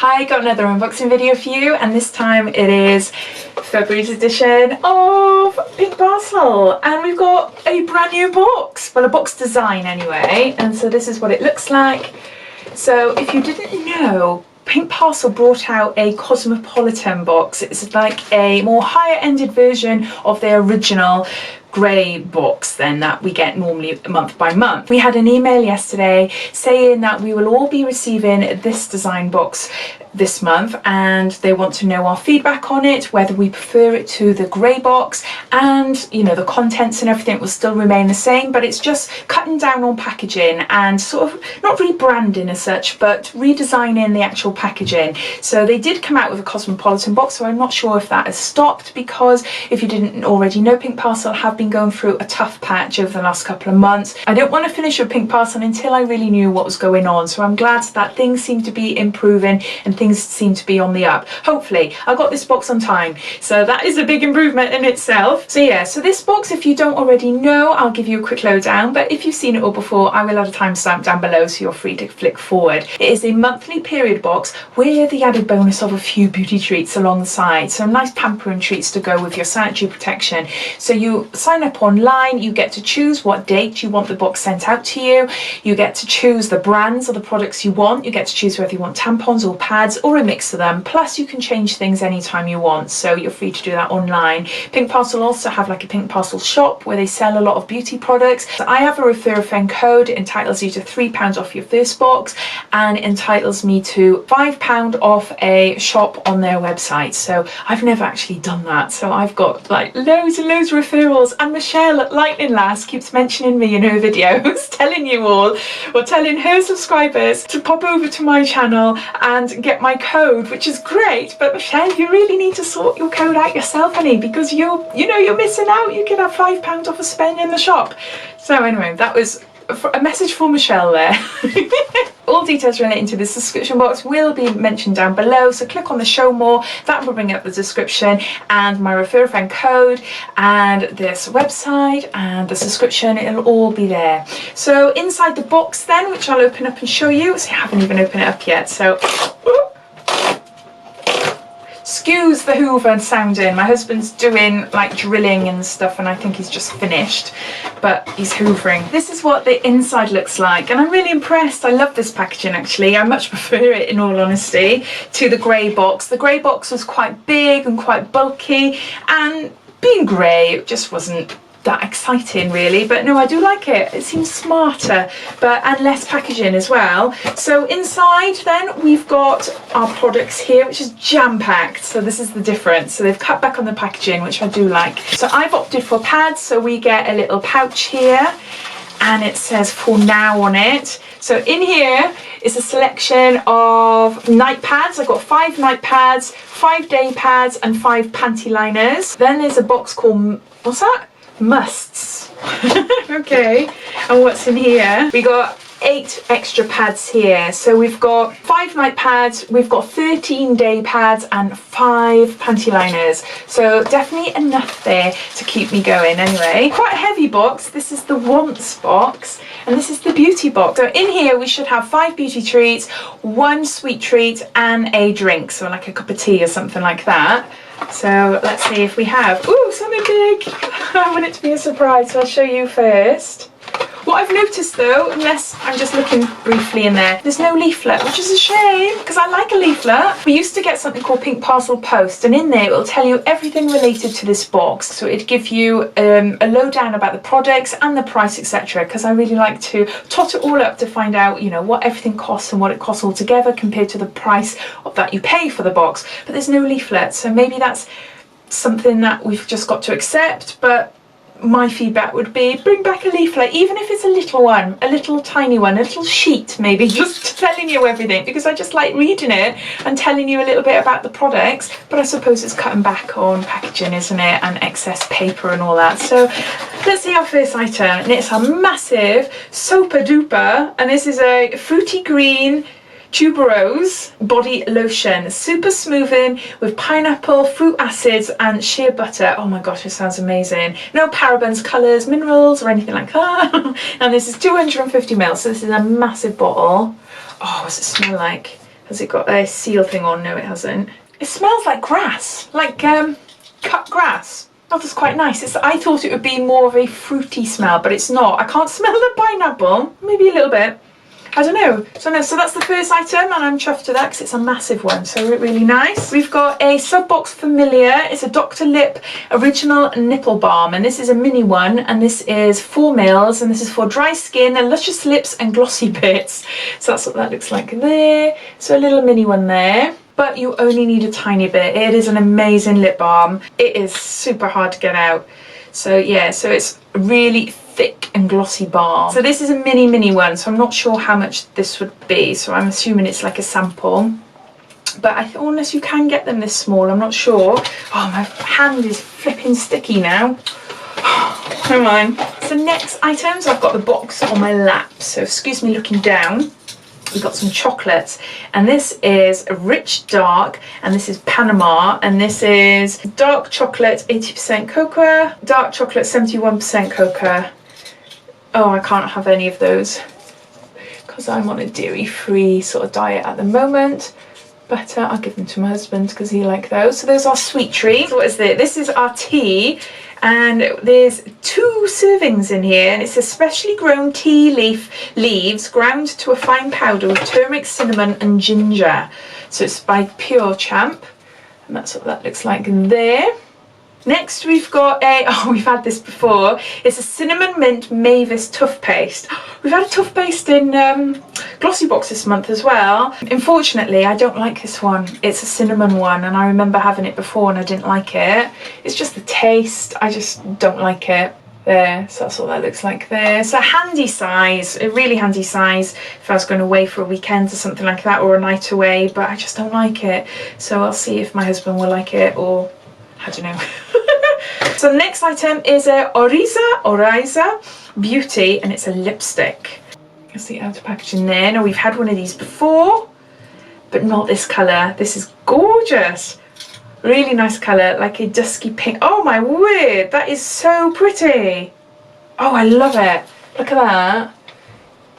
Hi, got another unboxing video for you, and this time it is February's edition of Pink Parcel, and we've got a brand new box, well, a box design anyway, and so this is what it looks like. So if you didn't know, Pink Parcel brought out a Cosmopolitan box. It's like a more higher-ended version of their original grey box then that we get normally month by month. We had an email yesterday saying that we will all be receiving this design box this month, and they want to know our feedback on it, whether we prefer it to the grey box, and you know, the contents and everything will still remain the same, but it's just cutting down on packaging and sort of not rebranding as such, but redesigning the actual packaging. So they did come out with a Cosmopolitan box, so I'm not sure if that has stopped, because if you didn't already know, Pink Parcel have been going through a tough patch over the last couple of months. I don't want to finish with Pink Parcel until I really knew what was going on, so I'm glad that things seem to be improving and things seem to be on the up. Hopefully I got this box on time, so that is a big improvement in itself. So yeah, so this box, if you don't already know, I'll give you a quick lowdown, but if you've seen it all before, I will add a timestamp down below so you're free to flick forward. It is a monthly period box with the added bonus of a few beauty treats along the side, so nice pampering treats to go with your sanitary protection. So you sign up online, you get to choose what date you want the box sent out to you, you get to choose the brands or the products you want, you get to choose whether you want tampons or pads or a mix of them, plus you can change things anytime you want, so you're free to do that online. Pink Parcel also have like a Pink Parcel shop where they sell a lot of beauty products. So I have a refer a friend code. It entitles you to £3 off your first box, and it entitles me to £5 off a shop on their website. So I've never actually done that, so I've got like loads and loads of referrals, and Michelle at Lightning Lass keeps mentioning me in her videos telling you all, or telling her subscribers to pop over to my channel and get my code, which is great. But Michelle, you really need to sort your code out yourself, honey, because you're missing out. You can have £5 off a spend in the shop. So anyway, that was a message for Michelle there. All details relating to this subscription box will be mentioned down below, so click on the show more, that will bring up the description and my refer a friend code and this website and the subscription. It'll all be there. So inside the box then, which I'll open up and show you, so I haven't even opened it up yet, so excuse the hoover sounding. My husband's doing like drilling and stuff, and I think he's just finished, but he's hoovering. This is what the inside looks like, and I'm really impressed. I love this packaging actually. I much prefer it, in all honesty, to the grey box. The grey box was quite big and quite bulky, and being grey, it just wasn't that exciting really, but no, I do like it. It seems smarter, and less packaging as well. So inside then we've got our products here, which is jam-packed, so this is the difference. So they've cut back on the packaging, which I do like. So I've opted for pads, so we get a little pouch here and it says "for now" on it. So in here is a selection of night pads. I've got 5 night pads, 5 day pads and 5 panty liners. Then there's a box called, what's that? Musts. Okay, and what's in here? We got 8 extra pads here. So we've got 5 night pads, we've got 13 day pads and 5 panty liners. So definitely enough there to keep me going anyway. Quite a heavy box. This is the wants box and this is the beauty box. So in here we should have 5 beauty treats, 1 sweet treat and a drink. So like a cup of tea or something like that. So let's see if we have, ooh, something big. I want it to be a surprise, so I'll show you first. What I've noticed though, unless I'm just looking briefly in there, there's no leaflet, which is a shame, because I like a leaflet. We used to get something called Pink Parcel Post, and in there it will tell you everything related to this box. So it'd give you a lowdown about the products and the price, etc., because I really like to tot it all up to find out, you know, what everything costs and what it costs altogether compared to the price that you pay for the box. But there's no leaflet, so maybe that's something that we've just got to accept. But my feedback would be bring back a leaflet, even if it's a little one, a little tiny one, a little sheet maybe, just telling you everything, because I just like reading it and telling you a little bit about the products. But I suppose it's cutting back on packaging, isn't it, and excess paper and all that. So let's see our first item, and it's a massive Super Duper, and this is a fruity green tuberose body lotion, super smoothing with pineapple, fruit acids and shea butter. Oh my gosh, it sounds amazing. No parabens, colours, minerals or anything like that. And this is 250 ml, so this is a massive bottle. Oh, what's it smell like? Has it got a seal thing on? No, it hasn't. It smells like grass, like cut grass. Oh, that's quite nice. I thought it would be more of a fruity smell, but it's not. I can't smell the pineapple. Maybe a little bit. I don't know. So that's the first item, and I'm chuffed with that because it's a massive one, so really nice. We've got a sub-box familiar. It's a Dr. Lip Original Nipple Balm, and this is a mini one, and this is 4 mils, and this is for dry skin and luscious lips and glossy bits. So that's what that looks like there. So a little mini one there. But you only need a tiny bit. It is an amazing lip balm. It is super hard to get out. So yeah, so it's really thick and glossy balm. So this is a mini one, so I'm not sure how much this would be. So I'm assuming it's like a sample. But unless you can get them this small, I'm not sure. Oh, my hand is flipping sticky now. Come on. So next items, I've got the box on my lap. So excuse me looking down. We've got some chocolates, and this is Rich Dark, and this is Panama, and this is dark chocolate 80% cocoa, dark chocolate 71% cocoa. Oh, I can't have any of those because I'm on a dairy-free sort of diet at the moment. But I'll give them to my husband because he likes those. So those are sweet treats. What is this? This is our tea, and there's 2 servings in here, and it's a specially grown tea leaves ground to a fine powder with turmeric, cinnamon and ginger. So it's by Pure Champ, and that's what that looks like there. Next we've got we've had this before. It's a cinnamon mint Mavis toothpaste. We've had a toothpaste in Glossy Box this month as well. Unfortunately, I don't like this one. It's a cinnamon one, and I remember having it before and I didn't like it. It's just the taste. I just don't like it. There, so that's what that looks like there. So handy size, a really handy size if I was going away for a weekend or something like that, or a night away, but I just don't like it. So I'll see if my husband will like it, or I don't know. So the next item is a Oriza Beauty, and it's a lipstick. That's the outer packaging there. Now we've had one of these before, but not this colour. This is gorgeous. Really nice colour, like a dusky pink. Oh my word, that is so pretty. Oh, I love it. Look at that.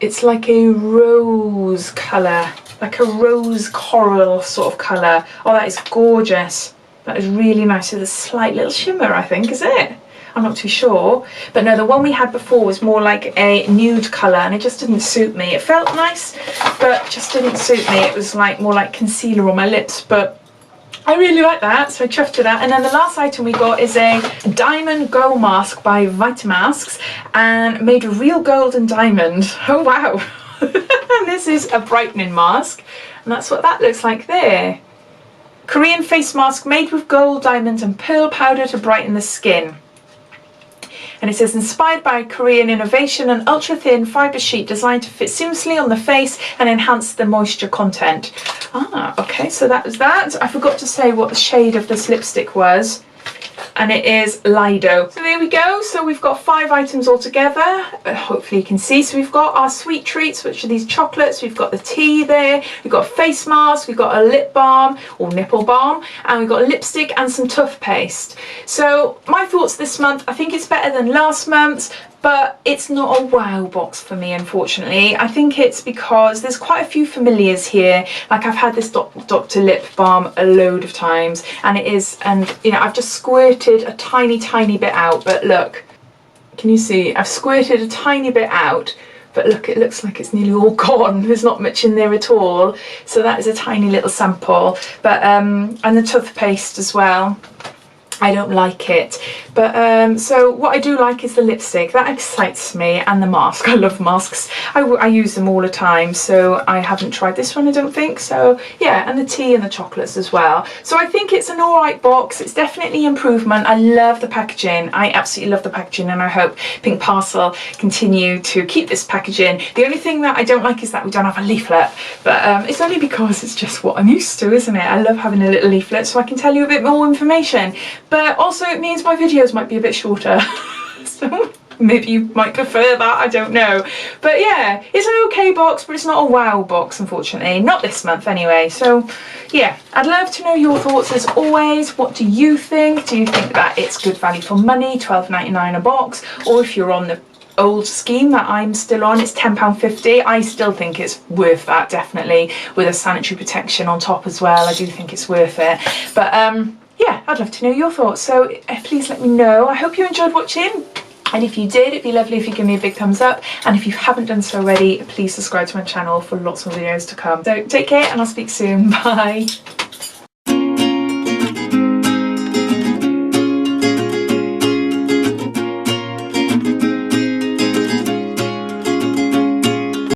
It's like a rose colour, like a rose coral sort of colour. Oh, that is gorgeous. That is really nice with a slight little shimmer, I think, is it? I'm not too sure. But no, the one we had before was more like a nude colour, and it just didn't suit me. It felt nice, but just didn't suit me. It was like more like concealer on my lips, but I really like that, so I chuffed with that. And then the last item we got is a Diamond Glow Mask by Vitamasks, and made of real gold and diamond. Oh wow. And this is a brightening mask, and that's what that looks like there. Korean face mask made with gold, diamonds and pearl powder to brighten the skin. And it says inspired by Korean innovation, an ultra thin fibre sheet designed to fit seamlessly on the face and enhance the moisture content. Ah, okay, so that was that. I forgot to say what the shade of this lipstick was, and it is Lido. So there we go. So we've got 5 items altogether. Hopefully you can see. So we've got our sweet treats, which are these chocolates. We've got the tea there. We've got a face mask. We've got a lip balm or nipple balm, and we've got a lipstick and some toothpaste. So my thoughts this month, I think it's better than last month's, but it's not a wow box for me, unfortunately. I think it's because there's quite a few familiars here. Like I've had this Dr. Lip Balm a load of times, and it is, and you know, I've just squirted a tiny bit out, but look, can you see? I've squirted a tiny bit out, but look, it looks like it's nearly all gone. There's not much in there at all. So that is a tiny little sample, but and the toothpaste as well. I don't like it, but so what I do like is the lipstick. That excites me, and the mask. I love masks. I use them all the time, so I haven't tried this one, I don't think. So yeah, and the tea and the chocolates as well. So I think it's an alright box. It's definitely improvement. I love the packaging. I absolutely love the packaging, and I hope Pink Parcel continue to keep this packaging. The only thing that I don't like is that we don't have a leaflet, but it's only because it's just what I'm used to, isn't it? I love having a little leaflet so I can tell you a bit more information. But also it means my videos might be a bit shorter. So maybe you might prefer that, I don't know. But yeah, it's an okay box, but it's not a wow box, unfortunately. Not this month anyway. So yeah, I'd love to know your thoughts as always. What do you think? Do you think that it's good value for money, £12.99 a box? Or if you're on the old scheme that I'm still on. It's £10.50. I still think it's worth that, definitely, with a sanitary protection on top as well. I do think it's worth it. But yeah, I'd love to know your thoughts, so please let me know. I hope you enjoyed watching. And if you did, it'd be lovely if you give me a big thumbs up. And if you haven't done so already, please subscribe to my channel for lots more videos to come. So take care, and I'll speak soon. Bye.